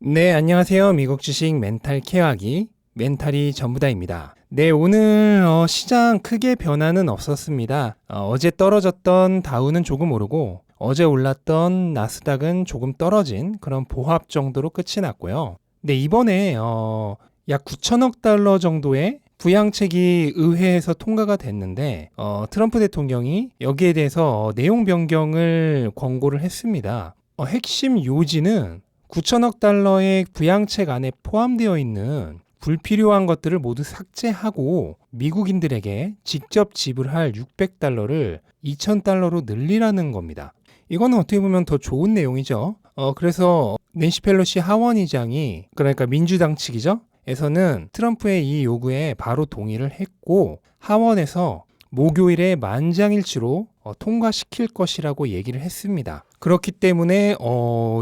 네, 안녕하세요. 미국 주식 멘탈 케어하기 멘탈이 전부다입니다. 네, 오늘 시장 크게 변화는 없었습니다. 어제 떨어졌던 다우는 조금 오르고 어제 올랐던 나스닥은 조금 떨어진 그런 보합 정도로 끝이 났고요. 네, 이번에 약 9천억 달러 정도의 부양책이 의회에서 통과가 됐는데 트럼프 대통령이 여기에 대해서 내용 변경을 권고를 했습니다. 핵심 요지는 9천억 달러의 부양책 안에 포함되어 있는 불필요한 것들을 모두 삭제하고 미국인들에게 직접 지불할 600달러를 2,000달러로 늘리라는 겁니다. 이거는 어떻게 보면 더 좋은 내용이죠. 그래서 낸시 펠로시 하원의장이, 그러니까 민주당 측이죠, 에서는 트럼프의 이 요구에 바로 동의를 했고 하원에서 목요일에 만장일치로 통과시킬 것이라고 얘기를 했습니다. 그렇기 때문에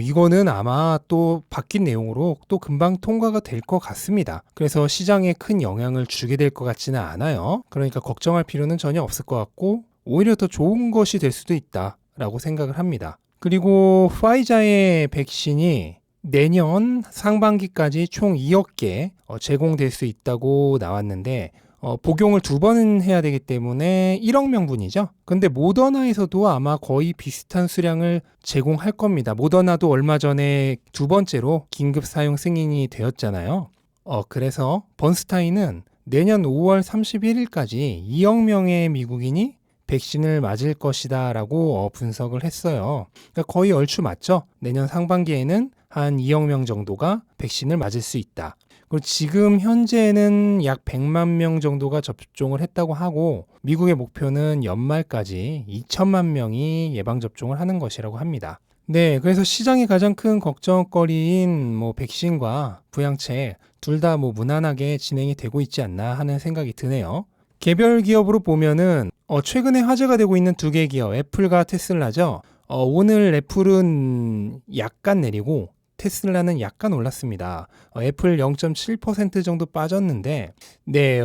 이거는 아마 또 바뀐 내용으로 또 금방 통과가 될 것 같습니다. 그래서 시장에 큰 영향을 주게 될 것 같지는 않아요. 그러니까 걱정할 필요는 전혀 없을 것 같고 오히려 더 좋은 것이 될 수도 있다라고 생각을 합니다. 그리고 파이자의 백신이 내년 상반기까지 총 2억 개 제공될 수 있다고 나왔는데 복용을 2번은 해야 되기 때문에 1억 명분이죠. 근데 모더나에서도 아마 거의 비슷한 수량을 제공할 겁니다. 모더나도 얼마 전에 2번째로 긴급 사용 승인이 되었잖아요. 그래서 번스타인은 내년 5월 31일까지 2억 명의 미국인이 백신을 맞을 것이다 라고 분석을 했어요. 그러니까 거의 얼추 맞죠? 내년 상반기에는 한 2억 명 정도가 백신을 맞을 수 있다. 그리고 지금 현재는 약 100만 명 정도가 접종을 했다고 하고 미국의 목표는 연말까지 2천만 명이 예방접종을 하는 것이라고 합니다. 네, 그래서 시장의 가장 큰 걱정거리인 백신과 부양책 둘 다 무난하게 진행이 되고 있지 않나 하는 생각이 드네요. 개별 기업으로 보면은 최근에 화제가 되고 있는 두 개 기업, 애플과 테슬라죠. 오늘 애플은 약간 내리고 테슬라는 약간 올랐습니다. 애플 0.7% 정도 빠졌는데, 네,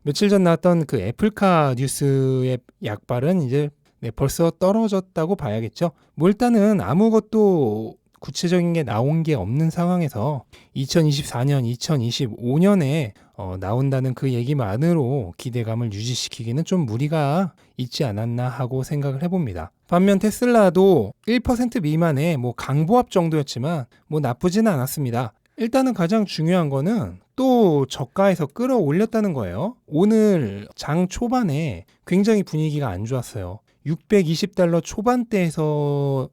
며칠 전 나왔던 그 애플카 뉴스의 약발은 이제 벌써 떨어졌다고 봐야겠죠. 일단은 아무것도 구체적인 게 나온 게 없는 상황에서 2024년, 2025년에 나온다는 그 얘기만으로 기대감을 유지시키기는 좀 무리가 있지 않았나 하고 생각을 해봅니다. 반면 테슬라도 1% 미만의 강보합 정도였지만 나쁘지는 않았습니다. 일단은 가장 중요한 거는 또 저가에서 끌어올렸다는 거예요. 오늘 장 초반에 굉장히 분위기가 안 좋았어요. 620달러 초반대에서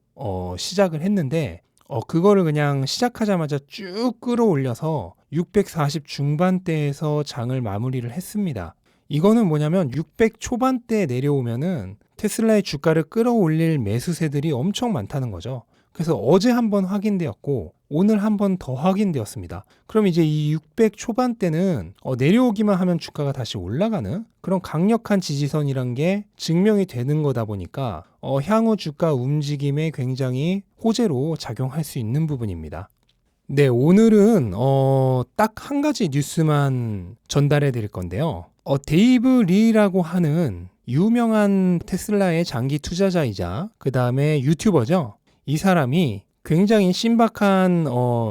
시작을 했는데 그거를 그냥 시작하자마자 쭉 끌어올려서 640 중반대에서 장을 마무리를 했습니다. 이거는 뭐냐면 600 초반대에 내려오면은 테슬라의 주가를 끌어올릴 매수세들이 엄청 많다는 거죠. 그래서 어제 한번 확인되었고 오늘 한번 더 확인되었습니다. 그럼 이제 이 600 초반대는 내려오기만 하면 주가가 다시 올라가는 그런 강력한 지지선이란 게 증명이 되는 거다 보니까 향후 주가 움직임에 굉장히 호재로 작용할 수 있는 부분입니다. 네, 오늘은 딱 한 가지 뉴스만 전달해 드릴 건데요. 데이브 리라고 하는 유명한 테슬라의 장기 투자자이자 그 다음에 유튜버죠. 이 사람이 굉장히 신박한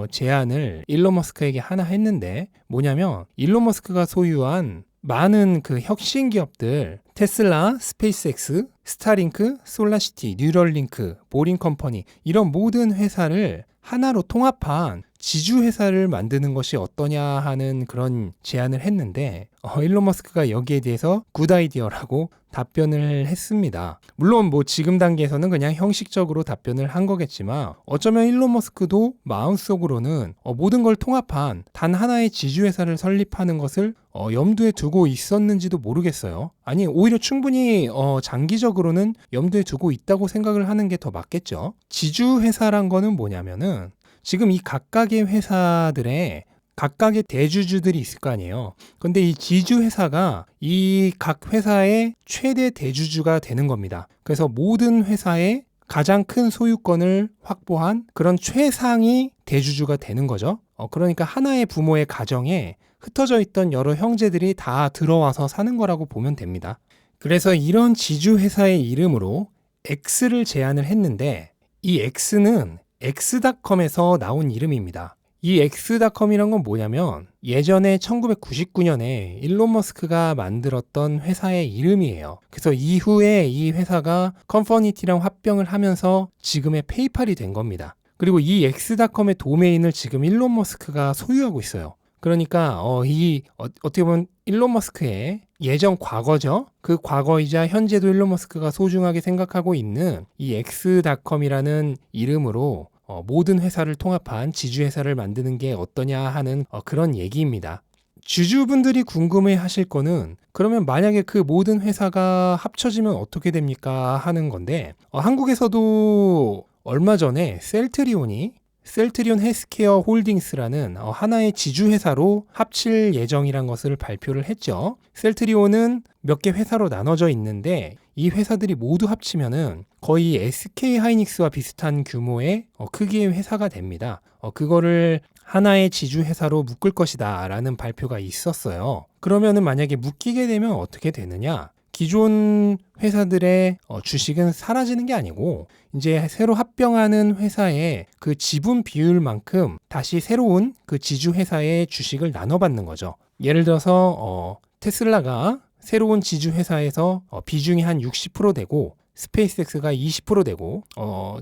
제안을 일론 머스크에게 하나 했는데 뭐냐면 일론 머스크가 소유한 많은 그 혁신 기업들 테슬라, 스페이스X, 스타링크, 솔라시티, 뉴럴링크, 보링 컴퍼니 이런 모든 회사를 하나로 통합한 지주회사를 만드는 것이 어떠냐 하는 그런 제안을 했는데 일론 머스크가 여기에 대해서 굿 아이디어라고 답변을 했습니다. 물론 지금 단계에서는 그냥 형식적으로 답변을 한 거겠지만 어쩌면 일론 머스크도 마음속으로는 모든 걸 통합한 단 하나의 지주회사를 설립하는 것을 염두에 두고 있었는지도 모르겠어요. 아니 오히려 충분히 장기적으로는 염두에 두고 있다고 생각을 하는 게 더 맞겠죠. 지주회사란 거는 뭐냐면은 지금 이 각각의 회사들의 각각의 대주주들이 있을 거 아니에요. 근데 이 지주회사가 이 각 회사의 최대 대주주가 되는 겁니다. 그래서 모든 회사의 가장 큰 소유권을 확보한 그런 최상위 대주주가 되는 거죠. 그러니까 하나의 부모의 가정에 흩어져 있던 여러 형제들이 다 들어와서 사는 거라고 보면 됩니다. 그래서 이런 지주회사의 이름으로 X를 제안을 했는데 이 X는 엑스닷컴에서 나온 이름입니다. 이 엑스닷컴이란 건 뭐냐면 예전에 1999년에 일론 머스크가 만들었던 회사의 이름이에요. 그래서 이후에 이 회사가 커뮤니티랑 합병을 하면서 지금의 페이팔이 된 겁니다. 그리고 이 엑스닷컴의 도메인을 지금 일론 머스크가 소유하고 있어요. 그러니까 어떻게 보면 일론 머스크의 예전 과거죠. 그 과거이자 현재도 일론 머스크가 소중하게 생각하고 있는 이 엑스닷컴이라는 이름으로 모든 회사를 통합한 지주회사를 만드는 게 어떠냐 하는 그런 얘기입니다. 주주분들이 궁금해 하실 거는 그러면 만약에 그 모든 회사가 합쳐지면 어떻게 됩니까 하는 건데 한국에서도 얼마 전에 셀트리온 헬스케어 홀딩스라는 하나의 지주회사로 합칠 예정이란 것을 발표를 했죠. 셀트리온은 몇 개 회사로 나눠져 있는데 이 회사들이 모두 합치면은 거의 SK 하이닉스와 비슷한 규모의 크기의 회사가 됩니다. 그거를 하나의 지주회사로 묶을 것이다 라는 발표가 있었어요. 그러면은 만약에 묶이게 되면 어떻게 되느냐? 기존 회사들의 주식은 사라지는 게 아니고 이제 새로 합병하는 회사의 그 지분 비율만큼 다시 새로운 그 지주회사의 주식을 나눠받는 거죠. 예를 들어서 테슬라가 새로운 지주회사에서 비중이 한 60% 되고 스페이스X가 20% 되고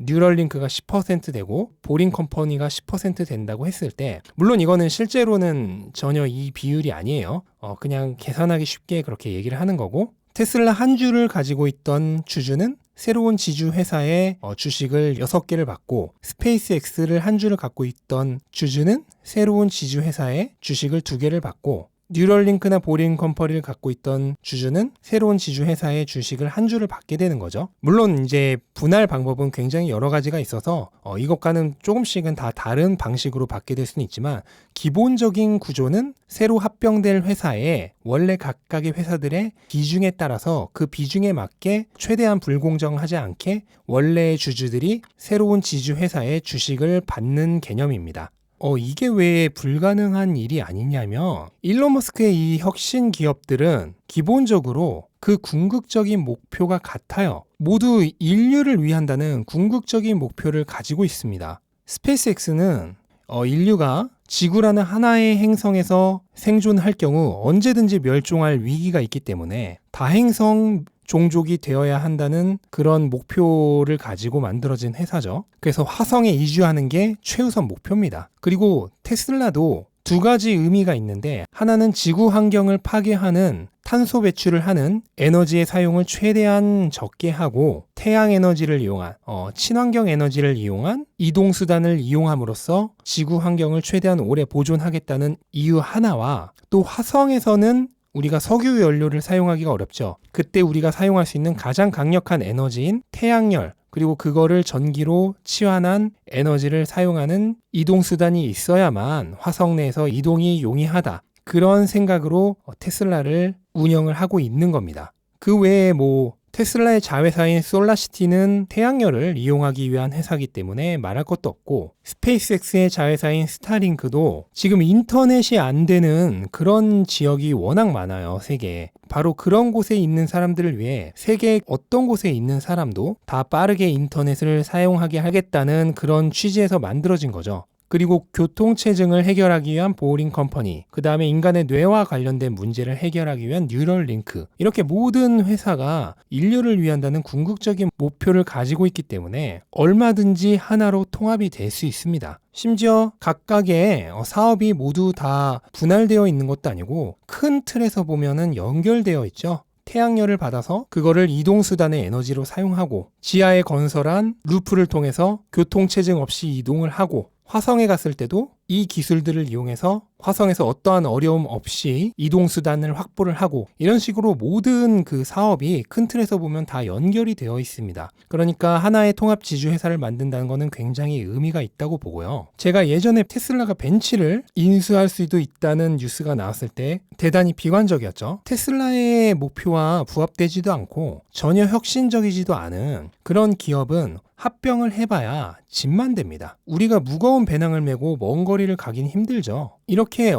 뉴럴링크가 10% 되고 보링 컴퍼니가 10% 된다고 했을 때 물론 이거는 실제로는 전혀 이 비율이 아니에요. 그냥 계산하기 쉽게 그렇게 얘기를 하는 거고 테슬라 한 주를 가지고 있던 주주는 새로운 지주회사의 주식을 6개를 받고 스페이스X를 한 주를 갖고 있던 주주는 새로운 지주회사의 주식을 2개를 받고 뉴럴링크나 보링 컴퍼니를 갖고 있던 주주는 새로운 지주회사의 주식을 한 주를 받게 되는 거죠. 물론 이제 분할 방법은 굉장히 여러 가지가 있어서 이것과는 조금씩은 다 다른 방식으로 받게 될 수는 있지만 기본적인 구조는 새로 합병될 회사에 원래 각각의 회사들의 비중에 따라서 그 비중에 맞게 최대한 불공정하지 않게 원래의 주주들이 새로운 지주회사의 주식을 받는 개념입니다. 이게 왜 불가능한 일이 아니냐면 일론 머스크의 이 혁신 기업들은 기본적으로 그 궁극적인 목표가 같아요. 모두 인류를 위한다는 궁극적인 목표를 가지고 있습니다. 스페이스X는 인류가 지구라는 하나의 행성에서 생존할 경우 언제든지 멸종할 위기가 있기 때문에 다행성 종족이 되어야 한다는 그런 목표를 가지고 만들어진 회사죠. 그래서 화성에 이주하는 게 최우선 목표입니다. 그리고 테슬라도 2가지 의미가 있는데 하나는 지구 환경을 파괴하는 탄소 배출을 하는 에너지의 사용을 최대한 적게 하고 태양 에너지를 이용한 친환경 에너지를 이용한 이동 수단을 이용함으로써 지구 환경을 최대한 오래 보존하겠다는 이유 하나와 또 화성에서는 우리가 석유 연료를 사용하기가 어렵죠. 그때 우리가 사용할 수 있는 가장 강력한 에너지인 태양열 그리고 그거를 전기로 치환한 에너지를 사용하는 이동수단이 있어야만 화성 내에서 이동이 용이하다. 그런 생각으로 테슬라를 운영을 하고 있는 겁니다. 그 외에 테슬라의 자회사인 솔라시티는 태양열을 이용하기 위한 회사이기 때문에 말할 것도 없고 스페이스X의 자회사인 스타링크도 지금 인터넷이 안 되는 그런 지역이 워낙 많아요. 세계에. 바로 그런 곳에 있는 사람들을 위해 세계 어떤 곳에 있는 사람도 다 빠르게 인터넷을 사용하게 하겠다는 그런 취지에서 만들어진 거죠. 그리고 교통체증을 해결하기 위한 보링 컴퍼니, 그 다음에 인간의 뇌와 관련된 문제를 해결하기 위한 뉴럴링크, 이렇게 모든 회사가 인류를 위한다는 궁극적인 목표를 가지고 있기 때문에 얼마든지 하나로 통합이 될 수 있습니다. 심지어 각각의 사업이 모두 다 분할되어 있는 것도 아니고 큰 틀에서 보면은 연결되어 있죠. 태양열을 받아서 그거를 이동수단의 에너지로 사용하고 지하에 건설한 루프를 통해서 교통체증 없이 이동을 하고 화성에 갔을 때도 이 기술들을 이용해서 화성에서 어떠한 어려움 없이 이동수단을 확보를 하고 이런 식으로 모든 그 사업이 큰 틀에서 보면 다 연결이 되어 있습니다. 그러니까 하나의 통합 지주회사를 만든다는 것은 굉장히 의미가 있다고 보고요. 제가 예전에 테슬라가 벤츠를 인수할 수도 있다는 뉴스가 나왔을 때 대단히 비관적이었죠. 테슬라의 목표와 부합되지도 않고 전혀 혁신적이지도 않은 그런 기업은 합병을 해봐야 짐만 됩니다. 우리가 무거운 배낭을 메고 먼 거리를 가긴 힘들죠. 이렇게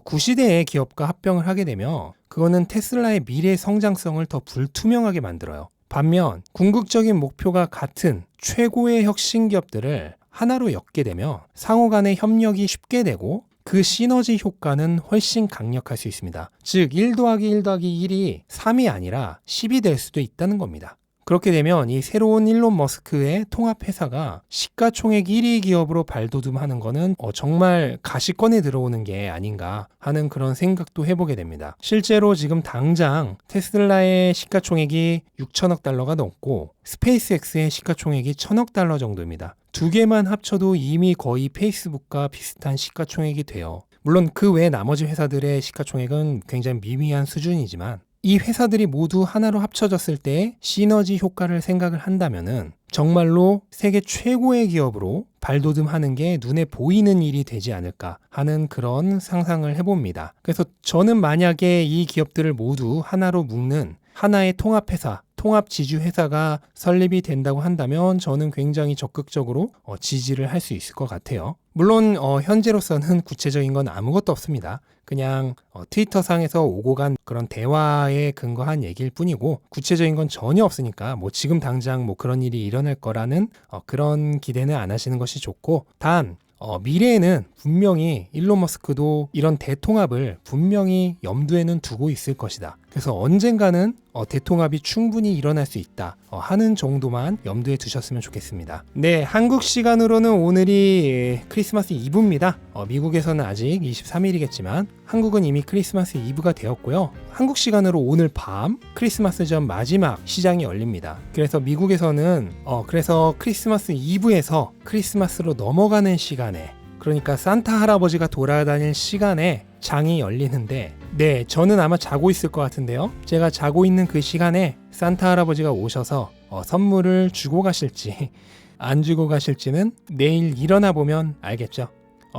구시대의 기업과 합병을 하게 되면 그거는 테슬라의 미래 성장성을 더 불투명하게 만들어요. 반면 궁극적인 목표가 같은 최고의 혁신 기업들을 하나로 엮게 되면 상호 간의 협력이 쉽게 되고 그 시너지 효과는 훨씬 강력할 수 있습니다. 즉 1 더하기 1 더하기 1이 3이 아니라 10이 될 수도 있다는 겁니다. 그렇게 되면 이 새로운 일론 머스크의 통합회사가 시가총액 1위 기업으로 발돋움하는 거는 정말 가시권에 들어오는 게 아닌가 하는 그런 생각도 해보게 됩니다. 실제로 지금 당장 테슬라의 시가총액이 6천억 달러가 넘고 스페이스X의 시가총액이 1,000억 달러 정도입니다. 두 개만 합쳐도 이미 거의 페이스북과 비슷한 시가총액이 돼요. 물론 그 외 나머지 회사들의 시가총액은 굉장히 미미한 수준이지만 이 회사들이 모두 하나로 합쳐졌을 때 시너지 효과를 생각을 한다면은 정말로 세계 최고의 기업으로 발돋움하는 게 눈에 보이는 일이 되지 않을까 하는 그런 상상을 해봅니다. 그래서 저는 만약에 이 기업들을 모두 하나로 묶는 하나의 통합회사, 통합지주회사가 설립이 된다고 한다면 저는 굉장히 적극적으로 지지를 할 수 있을 것 같아요. 물론 현재로서는 구체적인 건 아무것도 없습니다. 그냥 트위터상에서 오고 간 그런 대화에 근거한 얘기일 뿐이고 구체적인 건 전혀 없으니까 뭐 지금 당장 뭐 그런 일이 일어날 거라는 그런 기대는 안 하시는 것이 좋고, 단 미래에는 분명히 일론 머스크도 이런 대통합을 분명히 염두에는 두고 있을 것이다. 그래서 언젠가는 대통합이 충분히 일어날 수 있다 하는 정도만 염두에 두셨으면 좋겠습니다. 네, 한국 시간으로는 오늘이 크리스마스 이브입니다. 미국에서는 아직 23일이겠지만 한국은 이미 크리스마스 이브가 되었고요. 한국 시간으로 오늘 밤 크리스마스 전 마지막 시장이 열립니다. 그래서 미국에서는 그래서 크리스마스 이브에서 크리스마스로 넘어가는 시간에, 그러니까 산타 할아버지가 돌아다닐 시간에 장이 열리는데, 네, 저는 아마 자고 있을 것 같은데요. 제가 자고 있는 그 시간에 산타 할아버지가 오셔서 선물을 주고 가실지 안 주고 가실지는 내일 일어나 보면 알겠죠.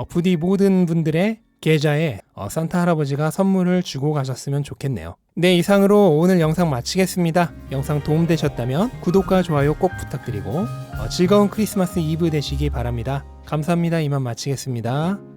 부디 모든 분들의 계좌에 산타 할아버지가 선물을 주고 가셨으면 좋겠네요. 네, 이상으로 오늘 영상 마치겠습니다. 영상 도움되셨다면 구독과 좋아요 꼭 부탁드리고 즐거운 크리스마스 이브 되시기 바랍니다. 감사합니다. 이만 마치겠습니다.